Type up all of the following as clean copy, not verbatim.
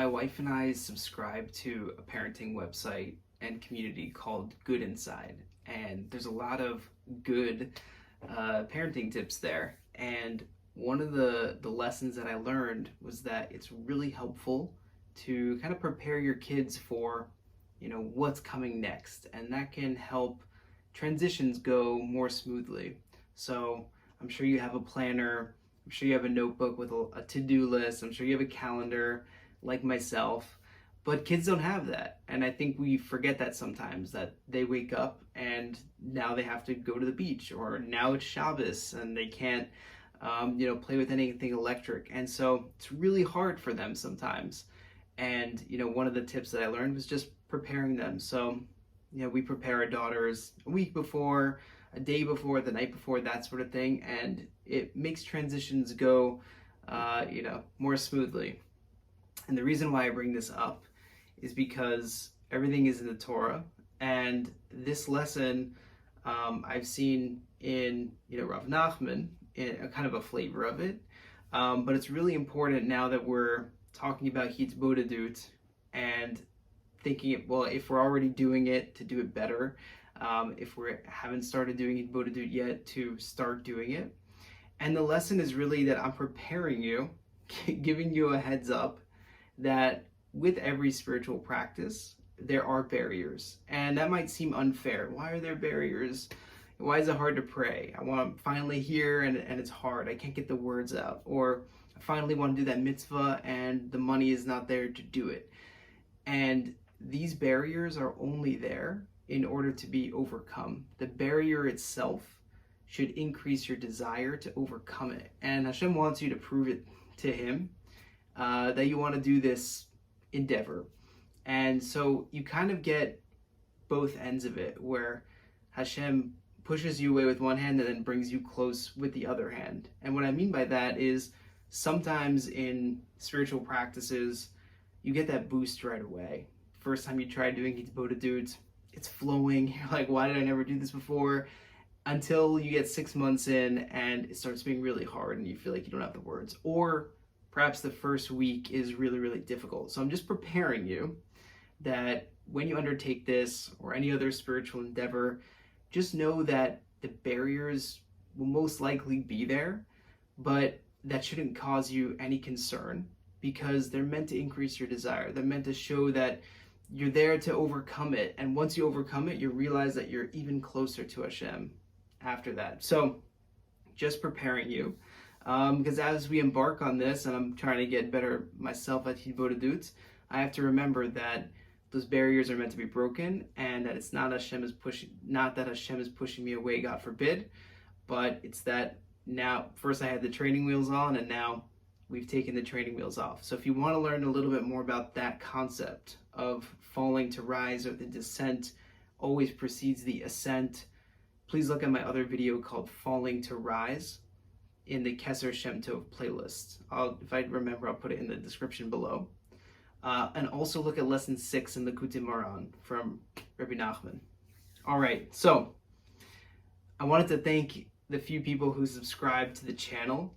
My wife and I subscribe to a parenting website and community called Good Inside, and there's a lot of good parenting tips there. And one of the lessons that I learned was that it's really helpful to kind of prepare your kids for, what's coming next, and that can help transitions go more smoothly. So I'm sure you have a planner, I'm sure you have a notebook with a to-do list, I'm sure you have a calendar like myself, but kids don't have that. And I think we forget that sometimes, that they wake up and now they have to go to the beach, or now it's Shabbos and they can't play with anything electric. And so it's really hard for them sometimes. And, one of the tips that I learned was just preparing them. So, we prepare our daughters a week before, a day before, the night before, that sort of thing. And it makes transitions go, more smoothly. And the reason why I bring this up is because everything is in the Torah. And this lesson I've seen in, Rebbe Nachman, in a kind of a flavor of it. But it's really important now that we're talking about Hitbodedut and thinking, well, if we're already doing it, to do it better. If we haven't started doing Hitbodedut yet, to start doing it. And the lesson is really that I'm preparing you, giving you a heads up that with every spiritual practice, there are barriers. And that might seem unfair. Why are there barriers? Why is it hard to pray? I want to finally hear and it's hard. I can't get the words out. Or I finally want to do that mitzvah and the money is not there to do it. And these barriers are only there in order to be overcome. The barrier itself should increase your desire to overcome it. And Hashem wants you to prove it to Him that you want to do this endeavor. And so you kind of get both ends of it, where Hashem pushes you away with one hand and then brings you close with the other hand. And what I mean by that is sometimes in spiritual practices, you get that boost right away. First time you try doing Hitbodedut, it's flowing. You're like, why did I never do this before? Until you get 6 months in and it starts being really hard and you feel like you don't have the words. Or perhaps the first week is really, really difficult. So I'm just preparing you that when you undertake this or any other spiritual endeavor, just know that the barriers will most likely be there, but that shouldn't cause you any concern, because they're meant to increase your desire. They're meant to show that you're there to overcome it. And once you overcome it, you realize that you're even closer to Hashem after that. So just preparing you. Because as we embark on this, and I'm trying to get better myself at Hitbodedut, I have to remember that those barriers are meant to be broken, and that it's not that Hashem is pushing me away, God forbid, but it's that now, first I had the training wheels on, and now we've taken the training wheels off. So if you want to learn a little bit more about that concept of falling to rise, or the descent always precedes the ascent, please look at my other video called Falling to Rise in the Keser Shem Tov playlist. If I remember, I'll put it in the description below. And also look at lesson 6 in the Likutei Moharan from Rebbe Nachman. All right, so I wanted to thank the few people who subscribed to the channel.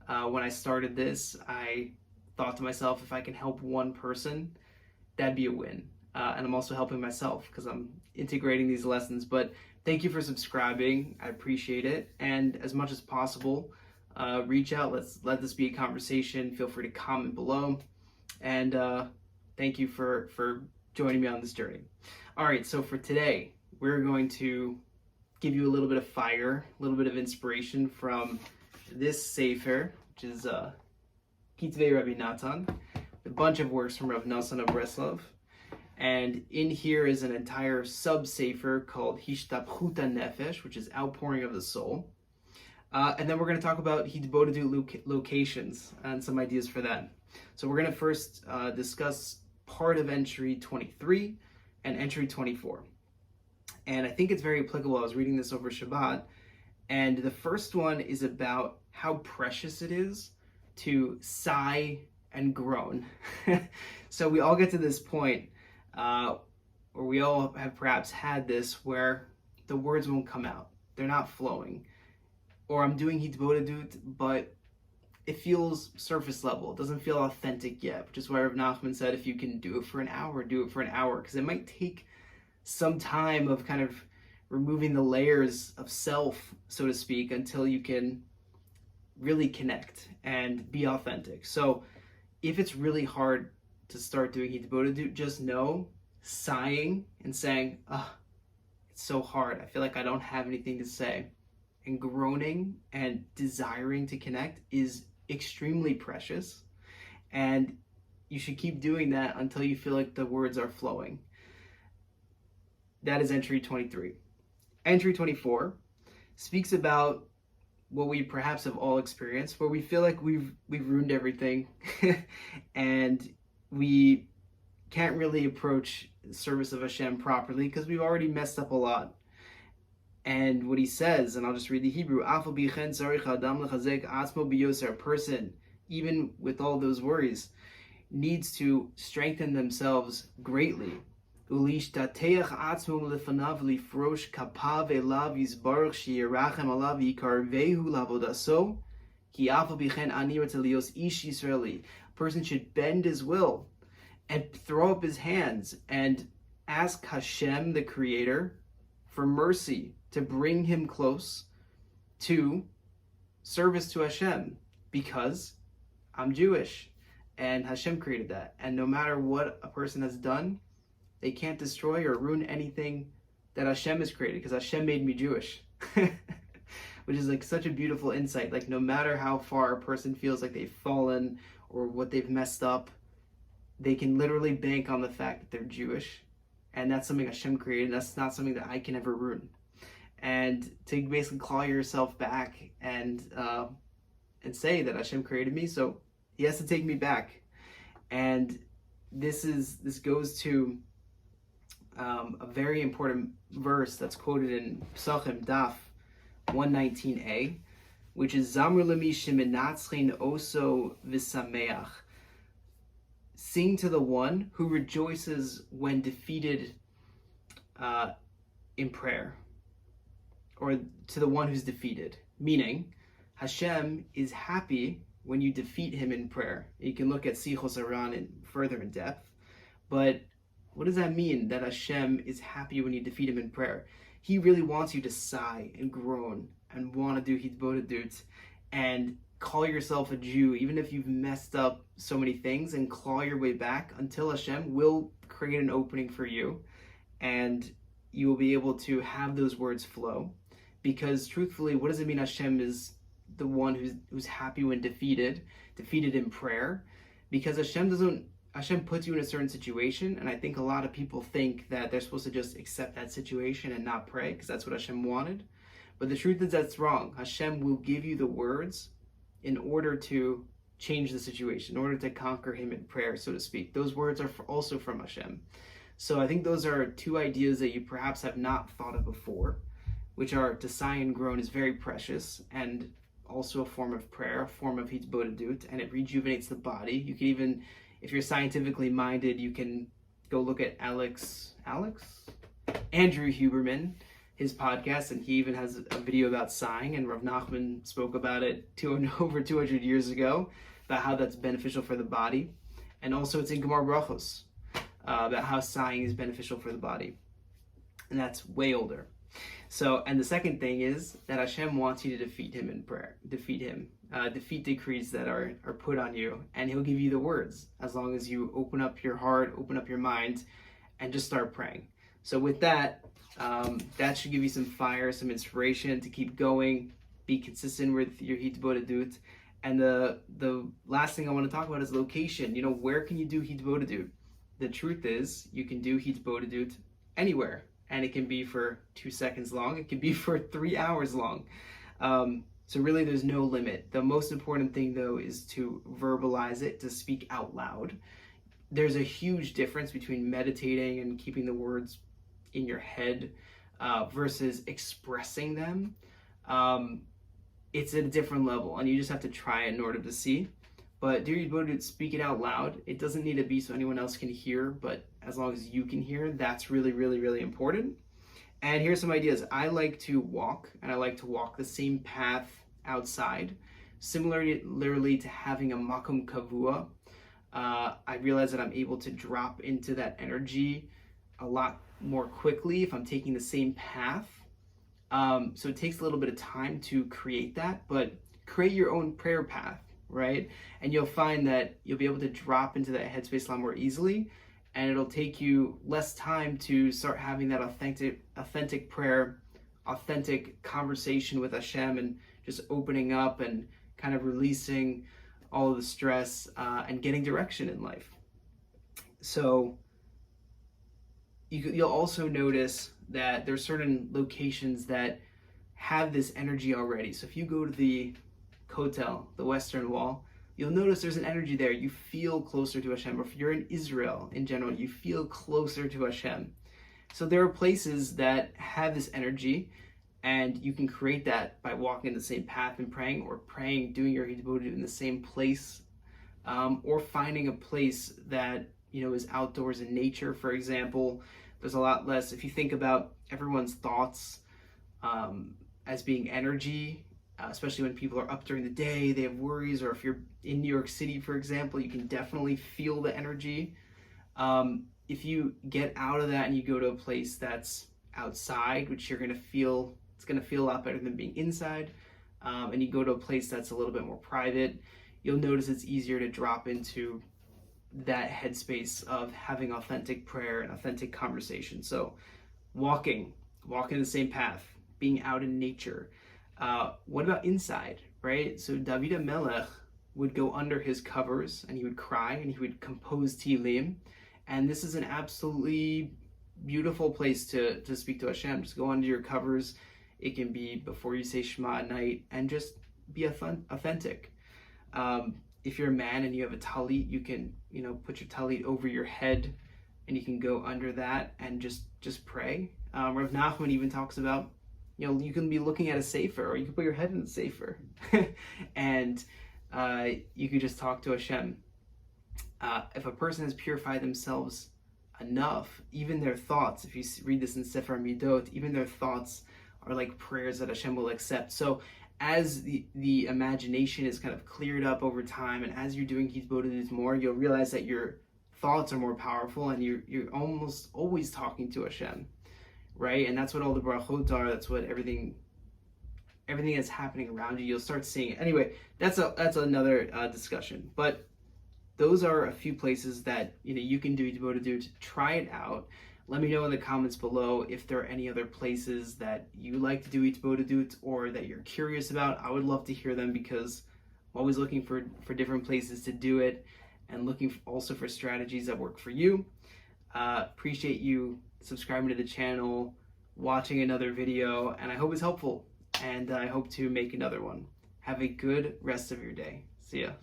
When I started this, I thought to myself, if I can help one person, that'd be a win. And I'm also helping myself because I'm integrating these lessons. But thank you for subscribing. I appreciate it. And as much as possible, reach out. Let this be a conversation. Feel free to comment below. And thank you for joining me on this journey. All right, so for today, we're going to give you a little bit of fire, a little bit of inspiration from this sefer, which is Kitvei Rebbe Natan, a bunch of works from Rebbe Nachman of Breslov. And in here is an entire sub-sefer called Hishtapchut Nefesh, which is outpouring of the soul. And then we're going to talk about Hitbodedut locations and some ideas for that. So we're going to first discuss part of entry 23 and entry 24. And I think it's very applicable. I was reading this over Shabbat, and the first one is about how precious it is to sigh and groan. So we all get to this point, or we all have perhaps had this, where the words won't come out. They're not flowing. Or I'm doing Hitbodedut, but it feels surface level. It doesn't feel authentic yet, which is why Rebbe Nachman said if you can do it for an hour, do it for an hour, because it might take some time of kind of removing the layers of self, so to speak, until you can really connect and be authentic. So if it's really hard to start doing Hitbodedut, just know sighing and saying, oh, it's so hard. I feel like I don't have anything to say. And groaning and desiring to connect is extremely precious. And you should keep doing that until you feel like the words are flowing. That is entry 23. Entry 24 speaks about what we perhaps have all experienced, where we feel like we've ruined everything and we can't really approach the service of Hashem properly because we've already messed up a lot. And what he says, and I'll just read the Hebrew, a person, even with all those worries, needs to strengthen themselves greatly. Person should bend his will and throw up his hands and ask Hashem, the Creator, for mercy to bring him close to service to Hashem, because I'm Jewish and Hashem created that. And no matter what a person has done, they can't destroy or ruin anything that Hashem has created, because Hashem made me Jewish. Which is like such a beautiful insight. Like no matter how far a person feels like they've fallen or what they've messed up, they can literally bank on the fact that they're Jewish. And that's something Hashem created. That's not something that I can ever ruin. And to basically claw yourself back and say that Hashem created me, so he has to take me back. And this goes to a very important verse that's quoted in Psachim Daf 119a, which is Zamru lemi shemenatzchin oso v'sameach. Sing to the one who rejoices when defeated in prayer, or to the one who's defeated. Meaning, Hashem is happy when you defeat him in prayer. You can look at Sichos Aran further in depth, but what does that mean, that Hashem is happy when you defeat him in prayer? He really wants you to sigh and groan and want to do Hitbodedut and call yourself a Jew, even if you've messed up so many things, and claw your way back until Hashem will create an opening for you and you will be able to have those words flow. Because truthfully, what does it mean Hashem is the one who's happy when defeated in prayer? Because Hashem puts you in a certain situation, and I think a lot of people think that they're supposed to just accept that situation and not pray because that's what Hashem wanted. But the truth is that's wrong. Hashem will give you the words in order to change the situation, in order to conquer him in prayer, so to speak. Those words are also from Hashem. So I think those are two ideas that you perhaps have not thought of before, which are to sigh and groan is very precious and also a form of prayer, a form of Hitbodedut, and it rejuvenates the body. You can even, if you're scientifically minded, you can go look at Andrew Huberman, his podcast, and he even has a video about sighing, and Rebbe Nachman spoke about it over 200 years ago, about how that's beneficial for the body. And also it's in Gemara Brachos, about how sighing is beneficial for the body. And that's way older. So, and the second thing is that Hashem wants you to defeat him in prayer. Defeat decrees that are put on you, and he'll give you the words as long as you open up your heart, open up your mind, and just start praying. So with that, that should give you some fire, some inspiration to keep going, be consistent with your Hitbodedut. And the last thing I want to talk about is location. You know, where can you do Hitbodedut? The truth is, you can do Hitbodedut anywhere. And it can be for 2 seconds long. It can be for 3 hours long. So really there's no limit. The most important thing though is to verbalize it, to speak out loud. There's a huge difference between meditating and keeping the words in your head versus expressing them. It's at a different level, and you just have to try it in order to see. But do your Hitbodedut, speak it out loud. It doesn't need to be so anyone else can hear, but as long as you can hear, that's really, really, really important. And here's some ideas. I like to walk, and I like to walk the same path outside. Similarly to having a makom kavua, I realize that I'm able to drop into that energy a lot more quickly if I'm taking the same path. So it takes a little bit of time to create that, but create your own prayer path, right? And you'll find that you'll be able to drop into that headspace a lot more easily, and it'll take you less time to start having that authentic prayer, authentic conversation with Hashem, and just opening up and kind of releasing all of the stress and getting direction in life. So you'll also notice that there's certain locations that have this energy already. So if you go to the Kotel, the Western Wall, you'll notice there's an energy there. You feel closer to Hashem. Or if you're in Israel in general, you feel closer to Hashem. So there are places that have this energy, and you can create that by walking in the same path and praying, or praying, doing your Hitbodedut in the same place, or finding a place that is outdoors in nature, for example. There's a lot less, if you think about everyone's thoughts as being energy, especially when people are up during the day, they have worries, or if you're in New York City, for example, you can definitely feel the energy. If you get out of that and you go to a place that's outside, which you're going to feel, it's going to feel a lot better than being inside, and you go to a place that's a little bit more private, you'll notice it's easier to drop into that headspace of having authentic prayer and authentic conversation. So walking the same path, being out in nature. What about inside, right? So David HaMelech would go under his covers and he would cry and he would compose Tehillim. And this is an absolutely beautiful place to speak to Hashem. Just go under your covers. It can be before you say Shema at night, and just be authentic. If you're a man and you have a talit, you can put your talit over your head and you can go under that and just pray. Rebbe Nachman even talks about you can be looking at a sefer, or you can put your head in the sefer, and you could just talk to Hashem. If a person has purified themselves enough, even their thoughts, if you read this in Sefer Hamidot, even their thoughts are like prayers that Hashem will accept. So as the imagination is kind of cleared up over time, and as you're doing Hitbodedut more, you'll realize that your thoughts are more powerful, and you're almost always talking to Hashem, right? And that's what all the brachot are. That's what everything that's happening around you, you'll start seeing it. Anyway, that's another discussion. But those are a few places that you can do Hitbodedut. Try it out. Let me know in the comments below if there are any other places that you like to do Hitbodedut or that you're curious about. I would love to hear them, because I'm always looking for different places to do it, and looking also for strategies that work for you. Appreciate you subscribing to the channel, watching another video, and I hope it's helpful, and I hope to make another one. Have a good rest of your day. See ya.